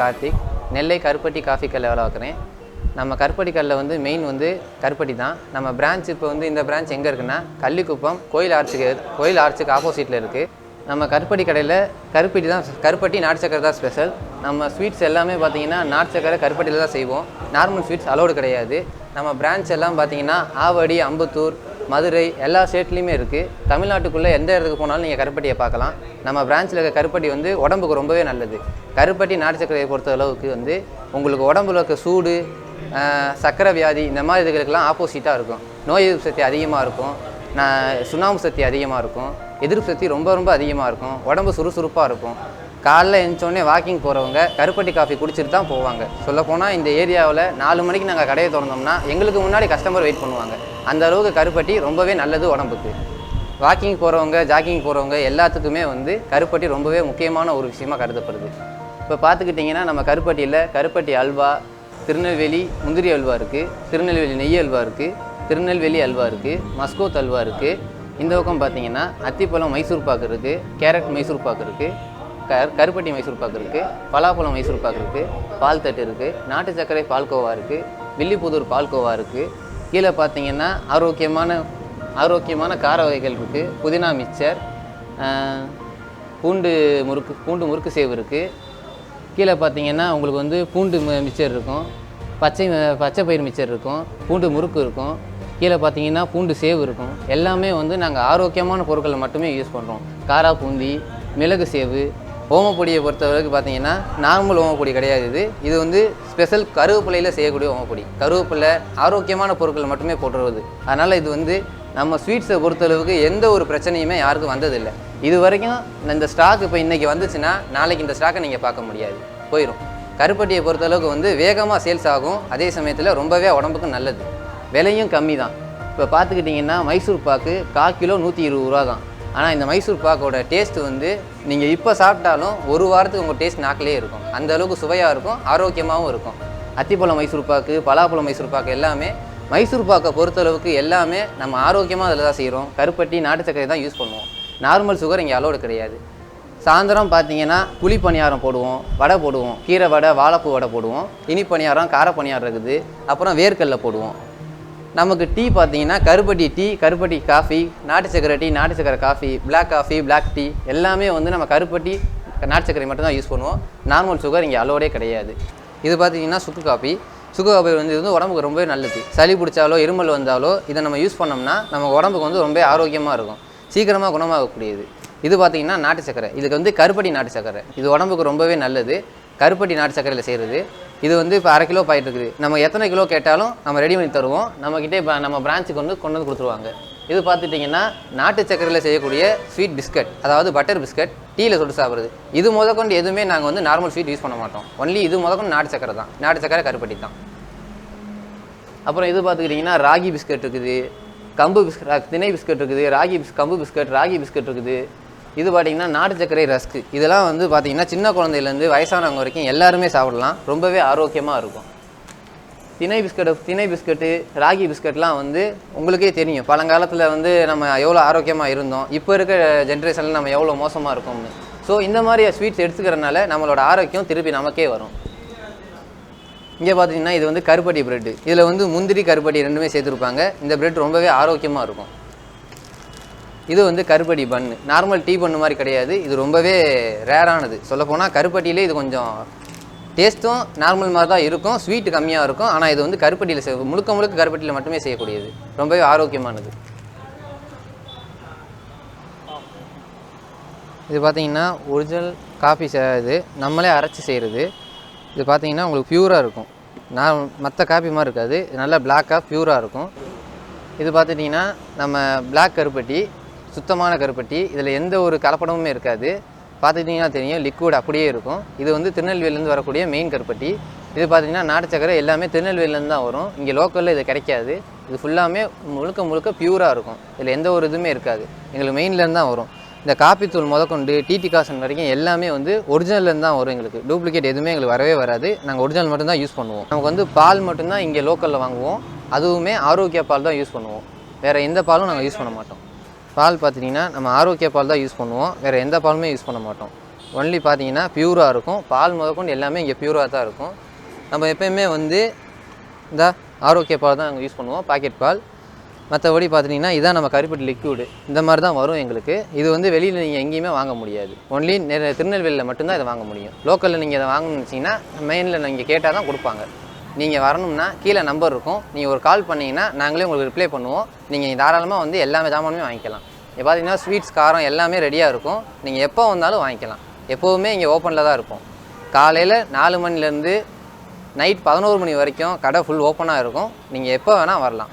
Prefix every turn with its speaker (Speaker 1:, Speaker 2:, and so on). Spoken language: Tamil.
Speaker 1: கார்த்திக். நெல்லை கருப்பட்டி காஃபி கல்ல வேலை பார்க்குறேன். நம்ம கருப்பட்டி கல்ல வந்து மெயின் வந்து கருப்பட்டி தான். நம்ம பிரான்ச் இப்போ வந்து இந்த பிரான்ச் எங்கே இருக்குன்னா கள்ளிக்குப்பம் கோயில் ஆர்ச்சுக்கு ஆப்போசிட்டில் இருக்குது. நம்ம கருப்பட்டி கடையில் கருப்பட்டி நாட்டு சக்கரை தான் ஸ்பெஷல். நம்ம ஸ்வீட்ஸ் எல்லாமே பார்த்திங்கன்னா நாட்டு சக்கரை கருப்பட்டியில் தான் செய்வோம். நார்மல் ஸ்வீட்ஸ் அலோடு கிடையாது. நம்ம பிரான்ச் எல்லாம் பார்த்திங்கன்னா ஆவடி, அம்பத்தூர், மதுரை எல்லா ஸ்டேட்லேயுமே இருக்குது. தமிழ்நாட்டுக்குள்ளே எந்த இடத்துக்கு போனாலும் நீங்கள் கருப்பட்டியை பார்க்கலாம். நம்ம பிரான்ச்சில் இருக்க கருப்பட்டி வந்து உடம்புக்கு ரொம்பவே நல்லது. கருப்பட்டி நாட்டு சக்கரையை பொறுத்த அளவுக்கு வந்து உங்களுக்கு உடம்புல இருக்க சூடு, சக்கரை வியாதி இந்த மாதிரி இதுகளுக்கெல்லாம் ஆப்போசிட்டாக இருக்கும். நோய் எதிர்ப்பு சக்தி அதிகமாக இருக்கும், சுண்ணாம்பு சக்தி அதிகமாக இருக்கும், எதிர்ப்பு சக்தி ரொம்ப ரொம்ப அதிகமாக இருக்கும், உடம்பு சுறுசுறுப்பாக இருக்கும். காலைல எழுந்தோடனே வாக்கிங் போகிறவங்க கருப்பட்டி காஃபி குடிச்சிட்டு தான் போவாங்க. சொல்லப்போனால் இந்த ஏரியாவில் 4 மணிக்கு நாங்கள் கடையை திறந்தோம்னா எங்களுக்கு முன்னாடி கஸ்டமர் வெயிட் பண்ணுவாங்க. அந்த அளவுக்கு கருப்பட்டி ரொம்பவே நல்லது உடம்புக்கு. வாக்கிங் போகிறவங்க, ஜாக்கிங் போகிறவங்க எல்லாத்துக்குமே வந்து கருப்பட்டி ரொம்பவே முக்கியமான ஒரு விஷயமாக கருதப்படுது. இப்போ பார்த்துக்கிட்டிங்கன்னா நம்ம கருப்பட்டியில் கருப்பட்டி அல்வா, திருநெல்வேலி முந்திரி அல்வா இருக்குது, திருநெல்வேலி நெய் அல்வா இருக்குது, திருநெல்வேலி அல்வா இருக்குது, மஸ்கோத் அல்வா இருக்குது. இந்த பக்கம் பார்த்திங்கன்னா அத்திப்பழம் மைசூர் பாக்கு இருக்குது, கேரட் மைசூர் பாக்கு இருக்குது, கருப்பட்டி மைசூர் பாக்கு இருக்குது, பலாப்பழம் மைசூர் பாக்கு இருக்குது, பால் தட்டு இருக்குது, நாட்டு சர்க்கரை பால்கோவா இருக்குது, வில்லிபுதூர் பால்கோவா இருக்குது. கீழே பார்த்திங்கன்னா ஆரோக்கியமான கார வகைகள் இருக்குது. புதினா மிக்சர், பூண்டு முறுக்கு சேவு இருக்குது. கீழே பார்த்திங்கன்னா உங்களுக்கு வந்து பூண்டு மிக்சர் இருக்கும், பச்சை பயிர் மிக்சர் இருக்கும், பூண்டு முறுக்கு இருக்கும். கீழே பார்த்தீங்கன்னா பூண்டு சேவு இருக்கும். எல்லாமே வந்து நாங்கள் ஆரோக்கியமான பொருட்களை மட்டுமே யூஸ் பண்ணுறோம். காரா பூந்தி, மிளகு சேவு, ஓமப்பொடியை பொறுத்தவரைக்கும் பார்த்தீங்கன்னா நார்மல் ஓமப்பொடி கிடையாது. இது வந்து ஸ்பெஷல் கருவேப்பிலையில் செய்யக்கூடிய ஓமப்பொடி. கருவேப்பிலை ஆரோக்கியமான பொருட்கள் மட்டுமே போட்டுருவது. அதனால் இது வந்து நம்ம ஸ்வீட்ஸை பொறுத்தளவுக்கு எந்த ஒரு பிரச்சனையுமே யாருக்கும் வந்ததில்லை இது வரைக்கும். இந்த ஸ்டாக் இப்போ இன்றைக்கி வந்துச்சுன்னா நாளைக்கு இந்த ஸ்டாக்கை நீங்கள் பார்க்க முடியாது, போயிடும். கருப்பட்டியை பொறுத்தளவுக்கு வந்து வேகமாக சேல்ஸ் ஆகும். அதே சமயத்தில் ரொம்பவே உடம்புக்கு நல்லது, விலையும் கம்மி தான். இப்போ பார்த்துக்கிட்டிங்கன்னா மைசூர் பாக்கு 1/4 கிலோ 120 ரூபா தான். ஆனால் இந்த மைசூர் பாக்கோட டேஸ்ட்டு வந்து நீங்கள் இப்போ சாப்பிட்டாலும் ஒரு வாரத்துக்கு உங்கள் டேஸ்ட் நாக்கிலே இருக்கும். அந்த அளவுக்கு சுவையாக இருக்கும், ஆரோக்கியமாகவும் இருக்கும். அத்திப்பழம் மைசூர் பாக்கு, பலாப்பழம் மைசூர் பாக்கு எல்லாமே மைசூர் பாக்கை பொறுத்தளவுக்கு எல்லாமே நம்ம ஆரோக்கியமாக அதில் தான் செய்கிறோம். கருப்பட்டி நாட்டு சர்க்கரை தான் யூஸ் பண்ணுவோம். நார்மல் சுகர் இங்கே அலோடு கிடையாது. சாயந்தரம் பார்த்தீங்கன்னா குழி பணியாரம் போடுவோம், வடை போடுவோம், கீரை வடை, வாழைப்பூ வடை போடுவோம், இனி பணியாரம், கார பணியாரம் இருக்குது, அப்புறம் வேர்க்கடலை போடுவோம். நமக்கு டீ பார்த்தீங்கன்னா கருப்பட்டி டீ, கருப்பட்டி காஃபி, நாட்டு சக்கரை டீ, நாட்டு சக்கரை coffee, black coffee, black tea எல்லாமே வந்து நம்ம கருப்பட்டி நாட்டு சக்கரை மட்டும்தான் யூஸ் பண்ணுவோம். நார்மல் சுகர் இங்கே அலோடே கிடையாது. இது பார்த்தீங்கன்னா சுக்கு காஃபி வந்து இது வந்து உடம்புக்கு ரொம்பவே நல்லது. சளி பிடிச்சாலோ இருமல் வந்தாலோ இதை நம்ம யூஸ் பண்ணோம்னா நம்ம உடம்புக்கு வந்து ரொம்ப ஆரோக்கியமாக இருக்கும், சீக்கிரமாக குணமாகக்கூடியது. இது பார்த்திங்கன்னா நாட்டு சக்கரை, இதுக்கு வந்து கருப்பட்டி நாட்டு சக்கரை. இது உடம்புக்கு ரொம்பவே நல்லது. கருப்பட்டி நாட்டு சக்கரையில் செய்கிறது. இது வந்து இப்போ 1/2 கிலோ பாயிட்டு இருக்குது. நம்ம எத்தனை கிலோ கேட்டாலும் நம்ம ரெடி பண்ணி தருவோம். நம்மக்கிட்டே இப்போ நம்ம பிரான்ச்சுக்கு கொண்டு வந்து கொடுத்துருவாங்க. இது பார்த்துட்டிங்கன்னா நாட்டு சக்கரையில் செய்யக்கூடிய ஸ்வீட் பிஸ்கட், அதாவது பட்டர் பிஸ்கட், டீயில் சுட்டு சாப்பிட்றது. இது முதற்கொண்டு எதுவுமே நாங்கள் வந்து நார்மல் ஸ்வீட் யூஸ் பண்ண மாட்டோம். ஒன்லி இது முதற்கொண்டு நாட்டு சக்கரை தான். நாட்டு சக்கரை கருப்பட்டி தான். அப்புறம் இது பார்த்துக்கிட்டிங்கன்னா ராகி பிஸ்கட் இருக்குது, திணை பிஸ்கட் இருக்குது, கம்பு பிஸ்கட், ராகி பிஸ்கட் இருக்குது. இது பார்த்திங்கன்னா நாட்டு சர்க்கரை ரஸ்க்கு. இதெல்லாம் வந்து பார்த்திங்கன்னா சின்ன குழந்தையிலேருந்து வயசானவங்க வரைக்கும் எல்லாருமே சாப்பிடலாம், ரொம்பவே ஆரோக்கியமாக இருக்கும். திணை பிஸ்கட்டு, ராகி பிஸ்கட்லாம் வந்து உங்களுக்கே தெரியும், பழங்காலத்தில் வந்து நம்ம எவ்வளோ ஆரோக்கியமாக இருந்தோம், இப்போ இருக்க ஜென்ரேஷனில் நம்ம எவ்வளோ மோசமாக இருக்கோம்னு. ஸோ இந்த மாதிரி ஸ்வீட்ஸ் எடுத்துக்கிறதுனால நம்மளோட ஆரோக்கியம் திருப்பி நமக்கே வரும். இங்கே பார்த்தீங்கன்னா இது வந்து கருப்பட்டி ப்ரெட்டு. இதில் வந்து முந்திரி கருப்பட்டி ரெண்டுமே சேர்த்துருப்பாங்க. இந்த ப்ரெட் ரொம்பவே ஆரோக்கியமாக இருக்கும். இது வந்து கருப்பட்டி பன்னு. நார்மல் டீ பண்ணு மாதிரி கிடையாது, இது ரொம்பவே ரேரானது. சொல்லப்போனால் கருப்பட்டியிலே இது கொஞ்சம் டேஸ்ட்டும் நார்மல் மாதிரி தான் இருக்கும், ஸ்வீட்டு கம்மியாக இருக்கும். ஆனால் இது வந்து கருப்பட்டியில் முழுக்க கருப்பட்டியில் மட்டுமே செய்யக்கூடியது, ரொம்பவே ஆரோக்கியமானது. இது பார்த்திங்கன்னா ஒரிஜினல் காஃபி இது நம்மளே அரைச்சி செய்கிறது. இது பார்த்திங்கன்னா உங்களுக்கு ப்யூராக இருக்கும். மற்ற காஃபி மாதிரி இருக்காது, இது நல்லா பிளாக்காக ப்யூராக இருக்கும். இது பார்த்துட்டிங்கன்னா நம்ம பிளாக் கருப்பட்டி, சுத்தமான கருப்பட்டி. இதில் எந்த ஒரு கலப்படமுமே இருக்காது. பார்த்துட்டிங்கன்னா தெரியும், லிக்விட் அப்படியே இருக்கும். இது வந்து திருநெல்வேலியிலேருந்து வரக்கூடிய மெயின் கருப்பட்டி. இது பார்த்திங்கன்னா நாட்டு சக்கரை எல்லாமே திருநெல்வேலியிலேருந்து தான் வரும். இங்கே லோக்கலில் இது கிடைக்காது. இது ஃபுல்லாமே முழுக்க ப்யூராக இருக்கும். இதில் எந்த ஒரு இதுவுமே இருக்காது. எங்களுக்கு மெயின்லேருந்து தான் வரும். இந்த காப்பி தூள் முதற்கொண்டு டிடி காசன் வரைக்கும் எல்லாமே வந்து ஒரிஜினல்லேருந்து தான் வரும். எங்களுக்கு டூப்ளிகேட் எதுவுமே எங்களுக்கு வரவே வராது. நாங்கள் ஒரிஜினல் மட்டும்தான் யூஸ் பண்ணுவோம். நமக்கு வந்து பால் மட்டும்தான் இங்கே லோக்கலில் வாங்குவோம். அதுவுமே ஆரோக்கிய பால் தான் யூஸ் பண்ணுவோம். வேறு எந்த பாலும் நாங்கள் யூஸ் பண்ண மாட்டோம். பால் பார்த்திங்கன்னா நம்ம ஆரோக்கிய பால் தான் யூஸ் பண்ணுவோம், வேறு எந்த பாலுமே யூஸ் பண்ண மாட்டோம். ஒன்லி பார்த்தீங்கன்னா பியூராக இருக்கும். பால் முதற்கொண்டு எல்லாமே இங்கே பியூராக தான் இருக்கும். நம்ம எப்போயுமே வந்து இந்த ஆரோக்கிய பால் தான் நாங்கள் யூஸ் பண்ணுவோம், பாக்கெட் பால். மற்றபடி பார்த்துட்டிங்கன்னா இதான் நம்ம கருப்பட்டி லிக்விடு, இந்த மாதிரி தான் வரும் எங்களுக்கு. இது வந்து வெளியில் நீங்கள் எங்கேயுமே வாங்க முடியாது. ஒன்லி திருநெல்வேலியில் மட்டும்தான் இதை வாங்க முடியும். லோக்கலில் நீங்கள் இதை வாங்கணும்னு வச்சிங்கன்னா மெயினில் நீங்கள் கேட்டால் தான் கொடுப்பாங்க. நீங்கள் வரணும்னா கீழே நம்பர் இருக்கும், நீங்கள் ஒரு கால் பண்ணிங்கன்னா நாங்களே உங்களுக்கு ரிப்ளை பண்ணுவோம். நீங்கள் தாராளமாக வந்து எல்லாமே ஜாமானுமே வாங்கிக்கலாம். இப்போ பார்த்தீங்கன்னா ஸ்வீட்ஸ், காரம் எல்லாமே ரெடியாக இருக்கும். நீங்கள் எப்போ வந்தாலும் வாங்கிக்கலாம். எப்போவுமே இங்கே ஓப்பனில் தான் இருக்கும். காலையில் 4 மணிலேருந்து நைட் 11 மணி வரைக்கும் கடை ஃபுல் ஓப்பனாக இருக்கும். நீங்கள் எப்போ வேணால் வரலாம்.